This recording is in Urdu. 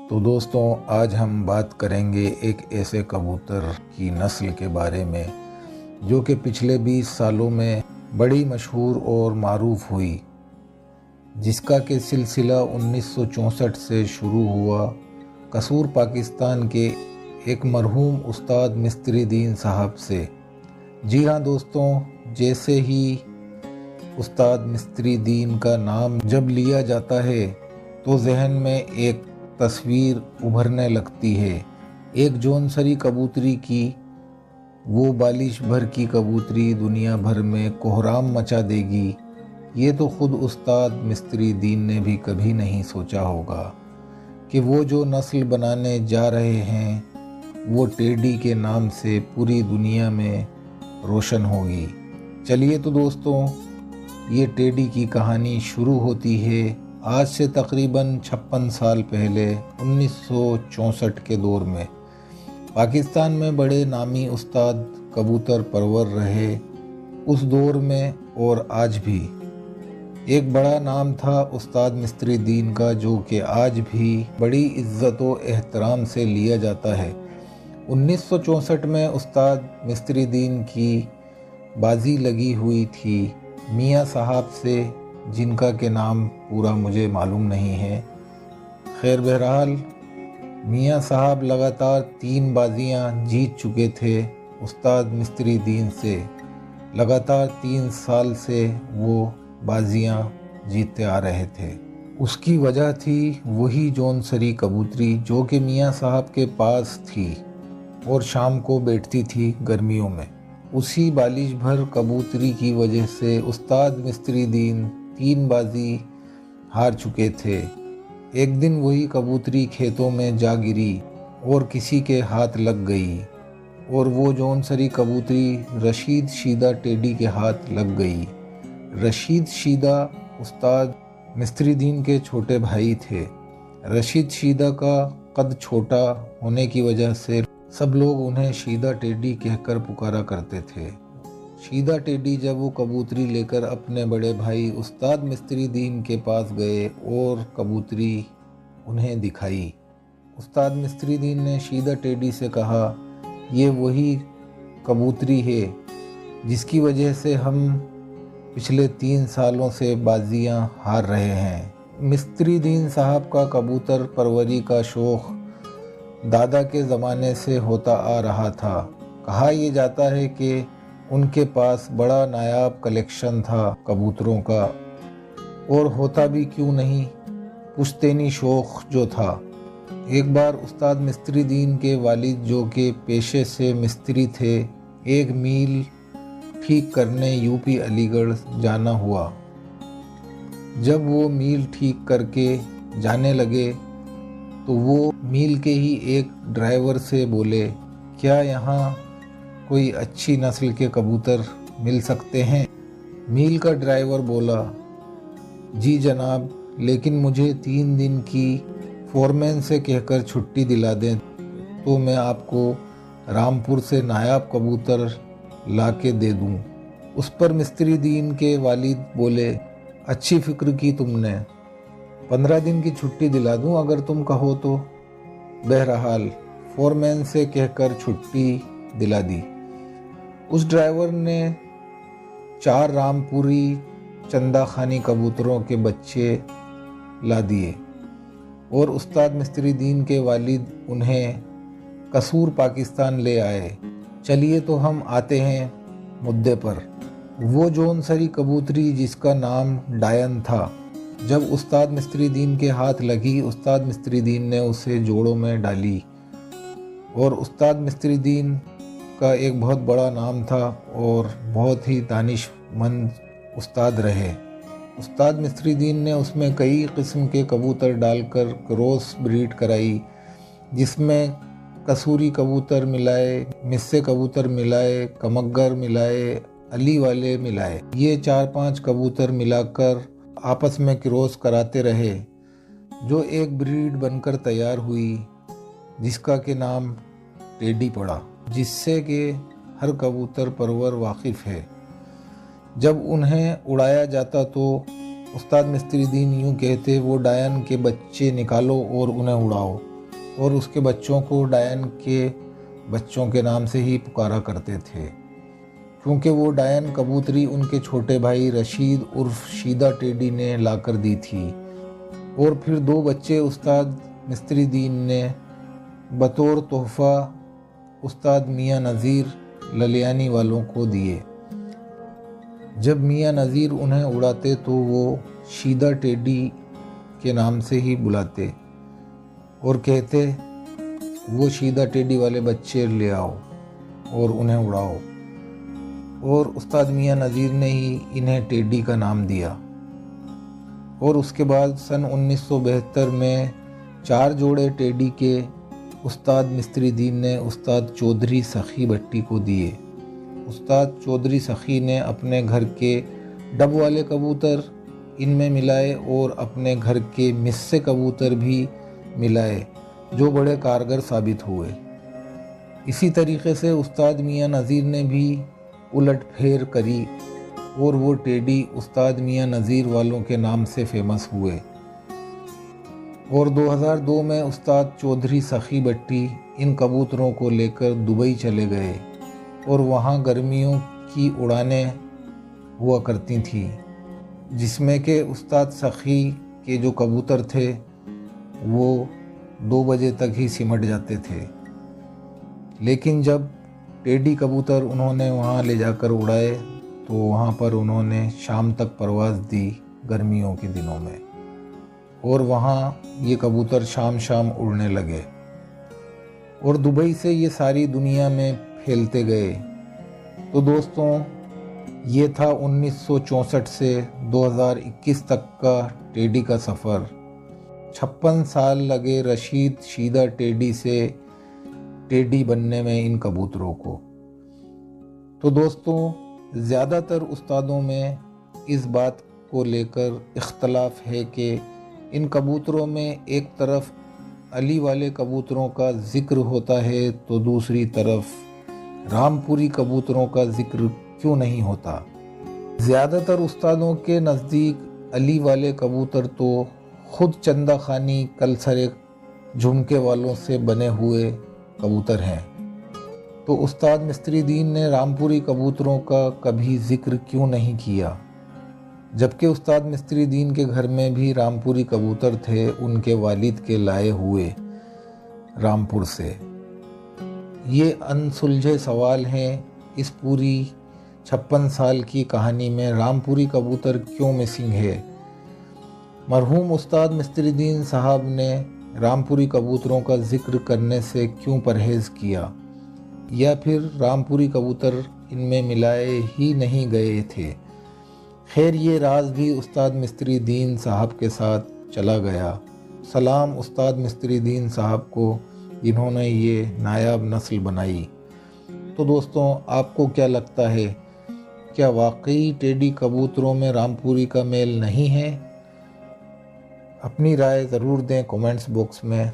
تو دوستوں، آج ہم بات کریں گے ایک ایسے کبوتر کی نسل کے بارے میں جو کہ پچھلے 20 سالوں میں بڑی مشہور اور معروف ہوئی، جس کا کہ سلسلہ 1964 سے شروع ہوا قصور پاکستان کے ایک مرحوم استاد مستری دین صاحب سے۔ جی ہاں دوستوں، جیسے ہی استاد مستری دین کا نام جب لیا جاتا ہے تو ذہن میں ایک تصویر ابھرنے لگتی ہے، ایک جونسری کبوتری کی۔ وہ بالش بھر کی کبوتری دنیا بھر میں کوہرام مچا دے گی، یہ تو خود استاد مستری دین نے بھی کبھی نہیں سوچا ہوگا کہ وہ جو نسل بنانے جا رہے ہیں وہ ٹیڈی کے نام سے پوری دنیا میں روشن ہوگی۔ چلیے تو دوستوں، یہ ٹیڈی کی کہانی شروع ہوتی ہے آج سے تقریباً 56 سال پہلے 1964 کے دور میں۔ پاکستان میں بڑے نامی استاد کبوتر پرور رہے اس دور میں اور آج بھی۔ ایک بڑا نام تھا استاد مستری دین کا، جو کہ آج بھی بڑی عزت و احترام سے لیا جاتا ہے۔ 1964 میں استاد مستری دین کی بازی لگی ہوئی تھی میاں صاحب سے، جن کا کہ نام پورا مجھے معلوم نہیں ہے۔ خیر بہرحال میاں صاحب لگاتار 3 بازیاں جیت چکے تھے استاد مستری دین سے۔ لگاتار 3 سال سے وہ بازیاں جیتتے آ رہے تھے۔ اس کی وجہ تھی وہی جونسری کبوتری جو کہ میاں صاحب کے پاس تھی اور شام کو بیٹھتی تھی گرمیوں میں۔ اسی بالش بھر کبوتری کی وجہ سے استاد مستری دین 3 بازی ہار چکے تھے۔ ایک دن وہی کبوتری کھیتوں میں جا گری اور کسی کے ہاتھ لگ گئی، اور وہ جونسری کبوتری رشید شیدہ ٹیڈی کے ہاتھ لگ گئی۔ رشید شیدہ استاد مستری دین کے چھوٹے بھائی تھے۔ رشید شیدہ کا قد چھوٹا ہونے کی وجہ سے سب لوگ انہیں شیدہ ٹیڈی کہہ کر پکارا کرتے تھے۔ شیدہ ٹیڈی جب وہ کبوتری لے کر اپنے بڑے بھائی استاد مستری دین کے پاس گئے اور کبوتری انہیں دکھائی، استاد مستری دین نے شیدہ ٹیڈی سے کہا، یہ وہی کبوتری ہے جس کی وجہ سے ہم پچھلے 3 سالوں سے بازیاں ہار رہے ہیں۔ مستری دین صاحب کا کبوتر پروری کا شوق دادا کے زمانے سے ہوتا آ رہا تھا۔ کہا یہ جاتا ہے کہ ان کے پاس بڑا نایاب کلیکشن تھا کبوتروں کا، اور ہوتا بھی کیوں نہیں، پشتینی شوق جو تھا۔ ایک بار استاد مستری دین کے والد، جو کہ پیشے سے مستری تھے، ایک میل ٹھیک کرنے یو پی علی گڑھ جانا ہوا۔ جب وہ میل ٹھیک کر کے جانے لگے تو وہ میل کے ہی ایک ڈرائیور سے بولے، کیا یہاں کوئی اچھی نسل کے کبوتر مل سکتے ہیں؟ میل کا ڈرائیور بولا، جی جناب، لیکن مجھے 3 دن کی فورمین سے کہہ کر چھٹی دلا دیں تو میں آپ کو رامپور سے نایاب کبوتر لا کے دے دوں۔ اس پر مستری دین کے والد بولے، اچھی فکر کی تم نے، 15 دن کی چھٹی دلا دوں اگر تم کہو تو۔ بہرحال فورمین سے کہہ کر چھٹی دلا دی۔ اس ڈرائیور نے 4 رامپوری چندہ خانی کبوتروں کے بچے لا دیے، اور استاد مستری دین کے والد انہیں قصور پاکستان لے آئے۔ چلیے تو ہم آتے ہیں مدعے پر۔ وہ جونسری کبوتری جس کا نام ڈائن تھا، جب استاد مستری دین کے ہاتھ لگی، استاد مستری دین نے اسے جوڑوں میں ڈالی، اور استاد مستری دین کا ایک بہت بڑا نام تھا اور بہت ہی دانش مند استاد رہے۔ استاد مستری دین نے اس میں کئی قسم کے کبوتر ڈال کر کراس بریڈ کرائی، جس میں قصوری کبوتر ملائے، مصے کبوتر ملائے، کمگر ملائے، علی والے ملائے۔ یہ 4-5 کبوتر ملا کر آپس میں کراس کراتے رہے، جو ایک بریڈ بن کر تیار ہوئی، جس کا کہ نام ٹیڈی پڑا، جس سے کہ ہر کبوتر پرور واقف ہے۔ جب انہیں اڑایا جاتا تو استاد مستری دین یوں کہتے، وہ ڈائن کے بچے نکالو اور انہیں اڑاؤ۔ اور اس کے بچوں کو ڈائن کے بچوں کے نام سے ہی پکارا کرتے تھے، کیونکہ وہ ڈائن کبوتری ان کے چھوٹے بھائی رشید عرف شیدہ ٹیڈی نے لا کر دی تھی، اور پھر 2 بچے استاد مستری دین نے بطور تحفہ استاد میاں نذیر للیانی والوں کو دیے۔ جب میاں نذیر انہیں اڑاتے تو وہ شیدہ ٹیڈی کے نام سے ہی بلاتے اور کہتے وہ شیدہ ٹیڈی والے بچے لے آؤ اور انہیں اڑاؤ، اور استاد میاں نذیر نے ہی انہیں ٹیڈی کا نام دیا۔ اور اس کے بعد سن 1972 میں 4 جوڑے ٹیڈی کے استاد مستری دین نے استاد چودھری سخی بھٹی کو دیے۔ استاد چودھری سخی نے اپنے گھر کے ڈب والے کبوتر ان میں ملائے اور اپنے گھر کے مصے کبوتر بھی ملائے، جو بڑے کارگر ثابت ہوئے۔ اسی طریقے سے استاد میاں نذیر نے بھی الٹ پھیر کری اور وہ ٹیڈی استاد میاں نذیر والوں کے نام سے فیمس ہوئے۔ اور 2002 میں استاد چودھری سخی بھٹی ان کبوتروں کو لے کر دبئی چلے گئے، اور وہاں گرمیوں کی اڑانیں ہوا کرتی تھیں، جس میں کہ استاد سخی کے جو کبوتر تھے وہ 2 بجے تک ہی سمٹ جاتے تھے، لیکن جب ٹیڈی کبوتر انہوں نے وہاں لے جا کر اڑائے تو وہاں پر انہوں نے شام تک پرواز دی گرمیوں کے دنوں میں، اور وہاں یہ کبوتر شام اڑنے لگے اور دبئی سے یہ ساری دنیا میں پھیلتے گئے۔ تو دوستوں، یہ تھا 1964 سے 2021 تک کا ٹیڈی کا سفر۔ 56 سال لگے رشید شیدہ ٹیڈی سے ٹیڈی بننے میں ان کبوتروں کو۔ تو دوستوں، زیادہ تر استادوں میں اس بات کو لے کر اختلاف ہے کہ ان کبوتروں میں ایک طرف علی والے کبوتروں کا ذکر ہوتا ہے تو دوسری طرف رامپوری کبوتروں کا ذکر کیوں نہیں ہوتا۔ زیادہ تر استادوں کے نزدیک علی والے کبوتر تو خود چندہ خانی کلسرے جھمکے والوں سے بنے ہوئے کبوتر ہیں، تو استاد مستری دین نے رامپوری کبوتروں کا کبھی ذکر کیوں نہیں کیا، جبکہ استاد مستری دین کے گھر میں بھی رامپوری کبوتر تھے، ان کے والد کے لائے ہوئے رامپور سے۔ یہ انسلجھے سوال ہیں۔ اس پوری 56 سال کی کہانی میں رامپوری کبوتر کیوں مسنگ ہے؟ مرحوم استاد مستری دین صاحب نے رامپوری کبوتروں کا ذکر کرنے سے کیوں پرہیز کیا، یا پھر رامپوری کبوتر ان میں ملائے ہی نہیں گئے تھے؟ خیر، یہ راز بھی استاد مستری دین صاحب کے ساتھ چلا گیا۔ سلام استاد مستری دین صاحب کو، جنہوں نے یہ نایاب نسل بنائی۔ تو دوستوں، آپ کو کیا لگتا ہے، کیا واقعی ٹیڈی کبوتروں میں رامپوری کا میل نہیں ہے؟ اپنی رائے ضرور دیں کمنٹس باکس میں۔